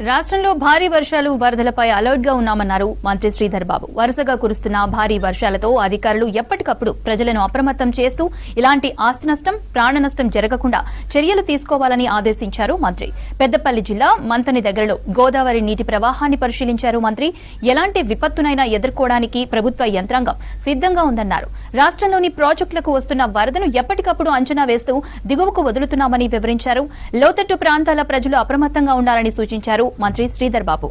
రాష్ట్రంలో భారీ వర్షాలు వరదలపై అలర్ట్ గా ఉన్నామన్నారు మంత్రి శ్రీధర్ బాబు. వరుసగా కురుస్తున్న భారీ వర్షాలతో అధికారులు ఎప్పటికప్పుడు ప్రజలను అప్రమత్తం చేస్తూ ఇలాంటి ఆస్తి నష్టం, ప్రాణ నష్టం జరగకుండా చర్యలు తీసుకోవాలని ఆదేశించారు మంత్రి. పెద్దపల్లి జిల్లా మంతని దగ్గరలో గోదావరి నీటి ప్రవాహాన్ని పరిశీలించారు మంత్రి. ఎలాంటి విపత్తునైనా ఎదుర్కోవడానికి ప్రభుత్వ యంత్రాంగం సిద్ధంగా ఉందన్నారు. రాష్ట్రంలోని ప్రాజెక్టులకు వస్తున్న వరదను ఎప్పటికప్పుడు అంచనా వేస్తూ దిగువకు వదులుతున్నామని వివరించారు. లోతట్టు ప్రాంతాల ప్రజలు అప్రమత్తంగా ఉండాలని సూచించారు మంత్రి శ్రీధర్ బాబు.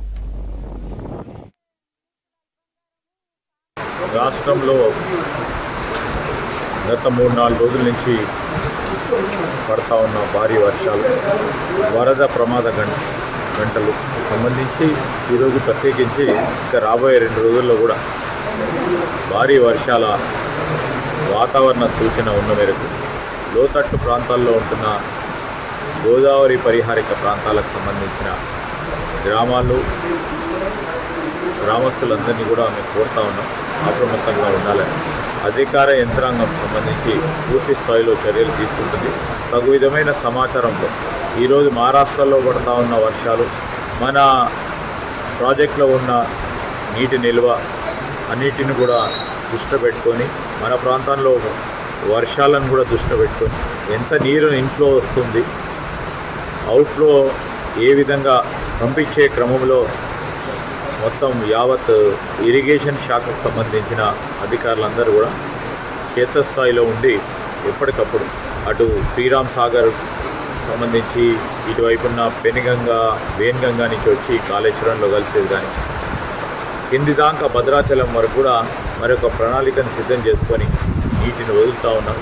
రాష్ట్రంలో గత 3-4 రోజుల నుంచి పడతా ఉన్న భారీ వర్షాలు, వరద ప్రమాద గంటలు సంబంధించి ఈరోజు ప్రత్యేకించి ఇక రాబోయే 2 రోజుల్లో కూడా భారీ వర్షాల వాతావరణ సూచన ఉన్న మేరకు లోతట్టు ప్రాంతాల్లో ఉంటున్న గోదావరి పరిహారిక ప్రాంతాలకు సంబంధించిన గ్రామస్తులందరినీ కూడా మేము కోరుతా ఉన్నాం, అప్రమత్తంగా ఉండాలని. అధికార యంత్రాంగం సంబంధించి పూర్తి స్థాయిలో చర్యలు తీసుకుంటుంది. తగు విధమైన సమాచారంలో ఈరోజు మహారాష్ట్రలో పడతా ఉన్న వర్షాలు, మన ప్రాజెక్టులో ఉన్న నీటి నిల్వ అన్నిటిని కూడా దృష్టిలో పెట్టుకొని, మన ప్రాంతంలో వర్షాలను కూడా దృష్టిలో పెట్టుకొని ఎంత నీరు ఇన్ఫ్లో వస్తుంది, అవుట్ఫ్లో ఏ విధంగా పంపించే క్రమంలో మొత్తం యావత్ ఇరిగేషన్ శాఖకు సంబంధించిన అధికారులందరూ కూడా క్షేత్రస్థాయిలో ఉండి ఎప్పటికప్పుడు అటు శ్రీరామ్ సాగర్ సంబంధించి ఇటువైపున్న పెనుగంగా, వేన్గంగా నుంచి వచ్చి కాళేశ్వరంలో కలిసేది కానీ కింది దాకా భద్రాచలం వరకు కూడా మరొక ప్రణాళికను సిద్ధం చేసుకొని నీటిని వదులుతూ ఉన్నాం.